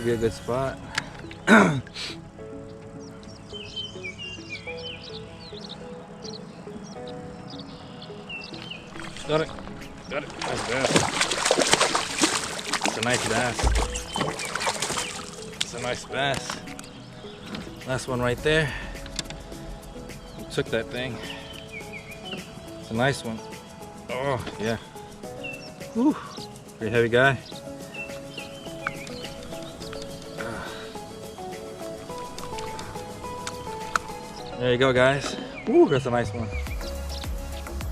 Should be a good spot. Got it. Got it. Nice bass. It's a nice bass. It's a nice bass. Last one right there. Took that thing. It's a nice one. Oh, yeah. Whew. Pretty heavy guy. There you go, guys. Woo, that's a nice one.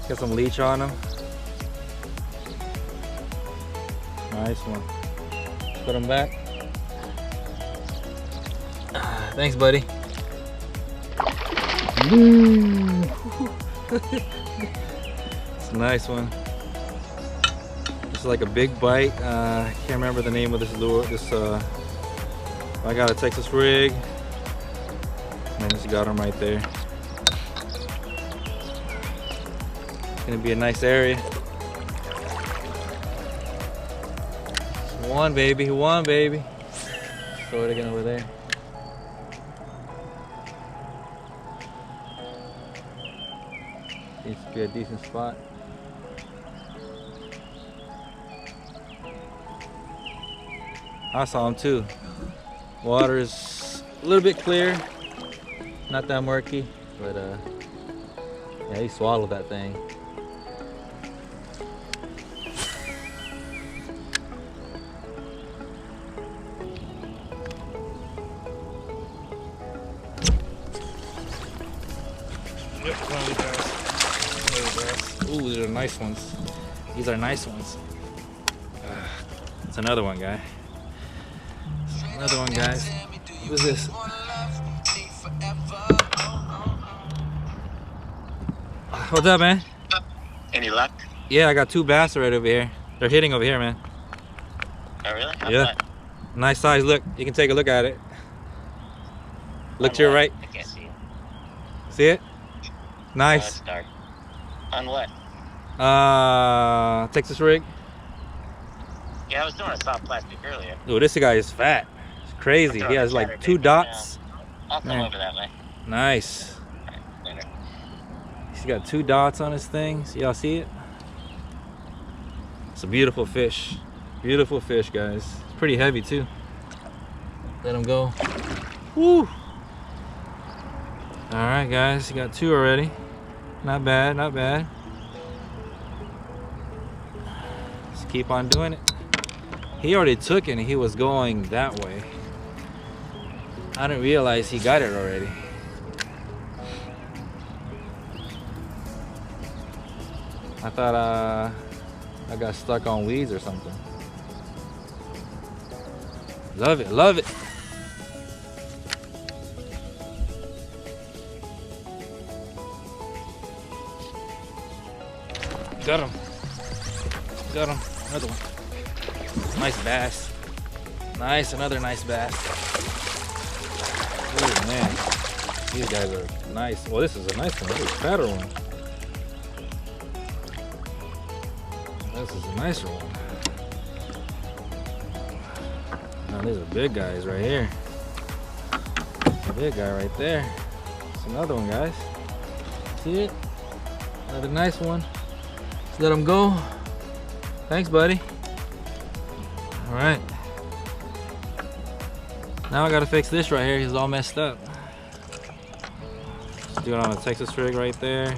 Got some leech on him. Nice one. Put him back. Thanks, buddy. It's a nice one. This is like a big bite. I can't remember the name of this lure. I got a Texas rig. And just got him right there. It's gonna be a nice area. One baby, one baby. Throw it again over there. Needs to be a decent spot. I saw him too. Water is a little bit clear, not that murky, but yeah, he swallowed that thing. Yep, ooh, these are nice ones. These are nice ones. It's another one, guy. Another one, guys. What's this? What's up, man? Any luck? Yeah, I got two bass right over here. They're hitting over here, man. Oh, really? How Yeah. much? Nice size. Look, you can take a look at it. Look On to your what? right. I can't see it. See it? Oh, Nice. it's dark. On what? Texas rig. Yeah, I was doing a soft plastic earlier. Oh, this guy is fat. It's crazy. He has like 2 dots. I'll come Man. over that way. Nice. Alright, later. He's got 2 dots on his thing. See, y'all see it? It's a beautiful fish. Beautiful fish, guys. It's pretty heavy too. Let him go. Woo! All right, guys. You got 2 already. Not bad, not bad. Just keep on doing it. He already took it and he was going that way. I didn't realize he got it already. I thought I got stuck on weeds or something. Love it, love it. Got him. Got him. Another one. Nice bass. Nice, another nice bass. Oh man, these guys are nice. Well, this is a nice one. This is a fatter one. This is a nicer one. Now these are big guys right here. A big guy right there. It's another one, guys. See it? Another nice one. Let's let him go. Thanks, buddy. All right. Now I gotta fix this right here. He's all messed up. Let's do it on a Texas rig right there.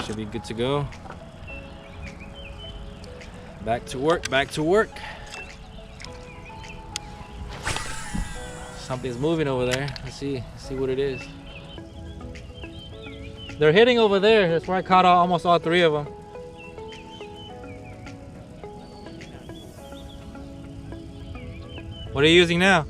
Should be good to go. Back to work, back to work. Something's moving over there. Let's see what it is. They're hitting over there. That's where I caught almost all 3 of them. What are you using now?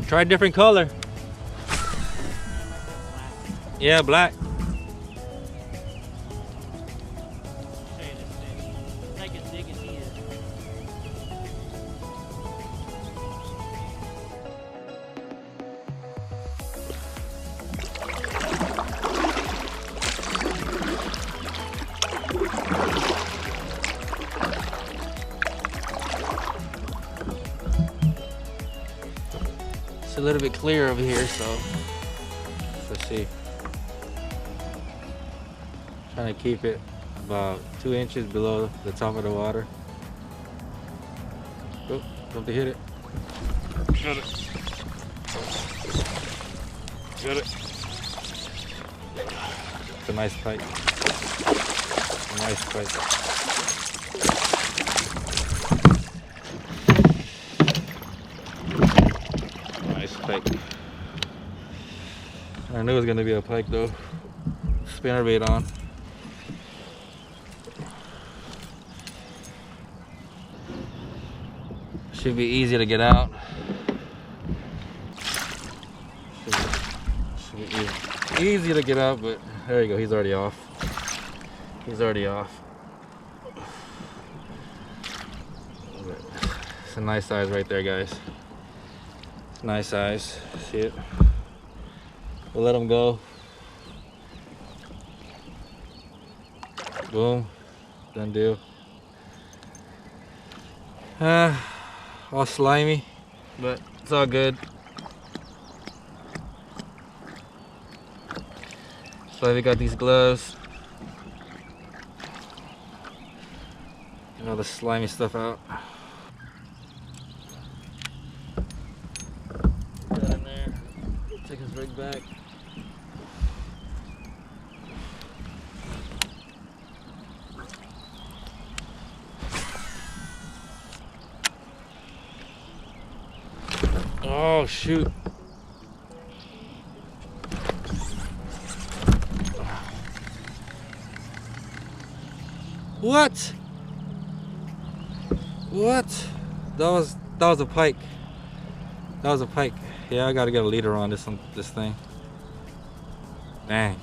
Try a different color. Yeah, black. little bit clear over here, so let's see. Trying to keep it about 2 inches below the top of the water. Oh, don't hit it. Got it. Got it. It's a nice pike. A nice pike. Nice pike. I knew it was gonna be a pike though. Spinnerbait on. Should be easy to get out. Should be easy to get out, but there you go. He's already off. He's already off. It's a nice size right there, guys. Nice size. See it? We'll let him go. Boom. Done deal. All slimy, but it's all good. So we got these gloves. Get all the slimy stuff out. Put that in there. Take his rig back. Oh shoot. What? What? That was a pike. That was a pike. Yeah, I gotta get a leader on this thing. Dang.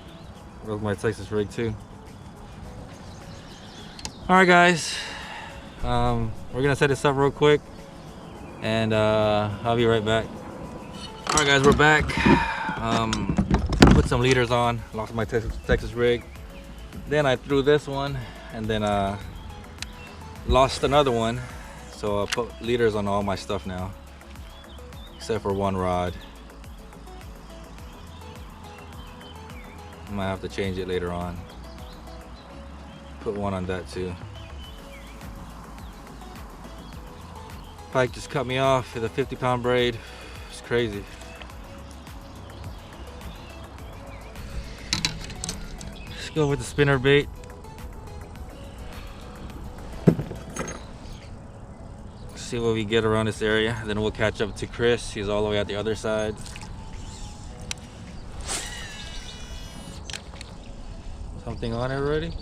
That was my Texas rig too. Alright guys. We're gonna set this up real quick. And I'll be right back. Alright guys, we're back. Put some leaders on. Lost my Texas rig. Then I threw this one, and then lost another one. So I put leaders on all my stuff now, except for one rod. I might have to change it later on. Put one on that too. Pike just cut me off with a 50-pound braid. It's crazy. Let's go with the spinner bait. See what we get around this area. Then we'll catch up to Chris. He's all the way at the other side. Something on it already?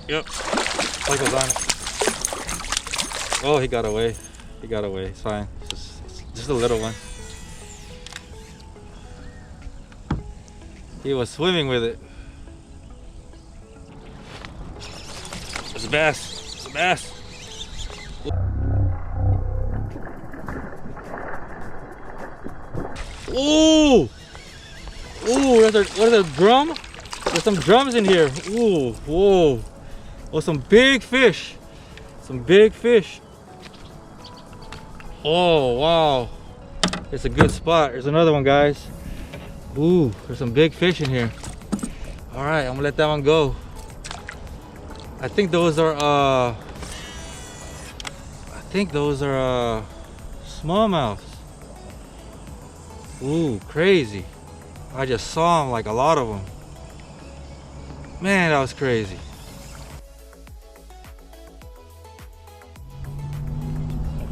Yep. Pike was on it. Oh, he got away. He got away. It's fine. It's just a little one. He was swimming with it. It's a bass. It's a bass. Ooh! Ooh, what is a drum? There's some drums in here. Ooh, whoa. Oh, some big fish. Some big fish. Oh, wow. It's a good spot. There's another one, guys. Ooh, there's some big fish in here. All right, I'm gonna let that one go. I think those are smallmouths. Ooh, crazy. I just saw them, like a lot of them. Man, that was crazy.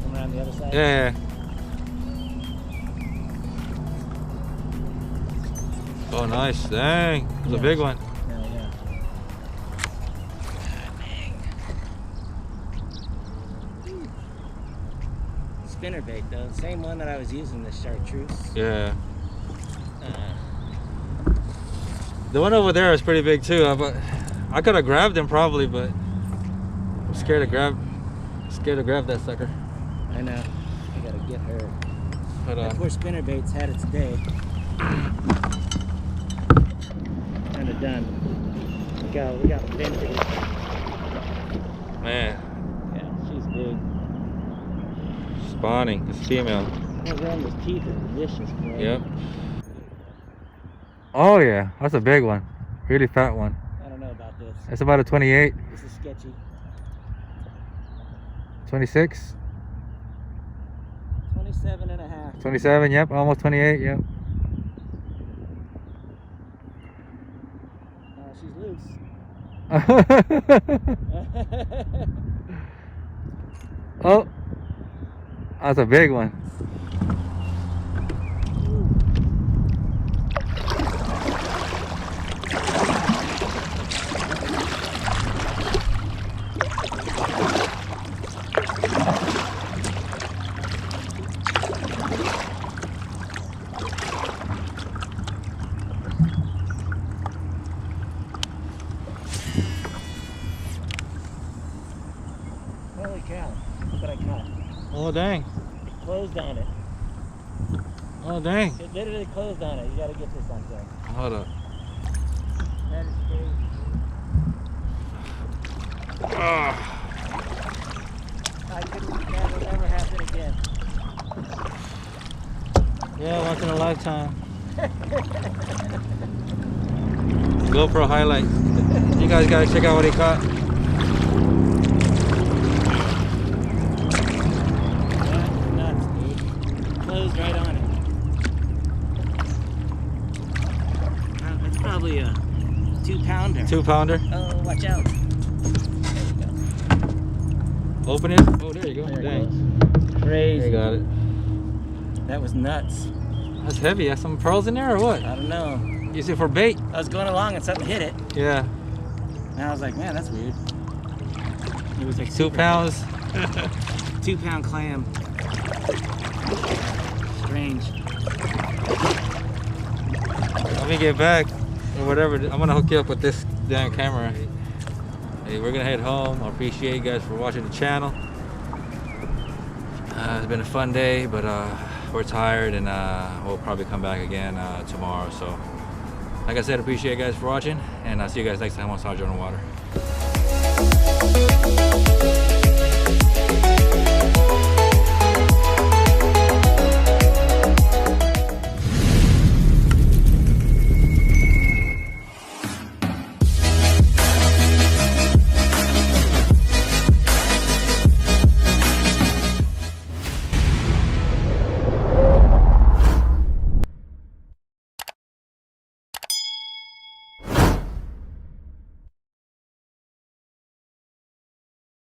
Come around the other side? Yeah. Oh, nice. Dang. It was a big one. Yeah. Spinnerbait though, same one that I was using, the chartreuse. Yeah. The one over there is pretty big too. But I could have grabbed him probably, but I'm scared to grab that sucker. I know. I gotta get her. But That poor spinnerbait's had its day. Kinda done. We got vintage. man, Yeah, she's big. spawning. It's female. Those animals' teeth are vicious, bro. Yep. Oh yeah, that's a big one. Really fat one. I don't know about this. It's about a 28. This is sketchy. 26? 27 and a half. 27, yep. Almost 28, yep. She's loose. Oh, that's a big one. Holy cow. Look what I caught. Oh dang. It closed on it. Oh dang. It literally closed on it. You gotta get this on film. Hold up. That is crazy. I couldn't, that will never happen again. Yeah, once in a lifetime. GoPro highlight. You guys gotta check out what he caught. That's nuts, dude. Closed right on it. It's probably a 2-pounder. 2-pounder. Oh, watch out. There you go. Open it. Oh, there you go. There it Dang. goes. Crazy. You got it. That was nuts. That's heavy. Has some pearls in there or what? I don't know. Use it for bait. I was going along and something hit it. Yeah. And I was like, man, that's weird. It was like 2 pounds. 2-pound clam. Strange. Let me get back or whatever. I'm gonna hook you up with this damn camera. Hey, we're gonna head home. I appreciate you guys for watching the channel. It's been a fun day, but we're tired, and we'll probably come back again tomorrow. So, like I said, appreciate you guys for watching, and I'll see you guys next time on Sergeant on the Water.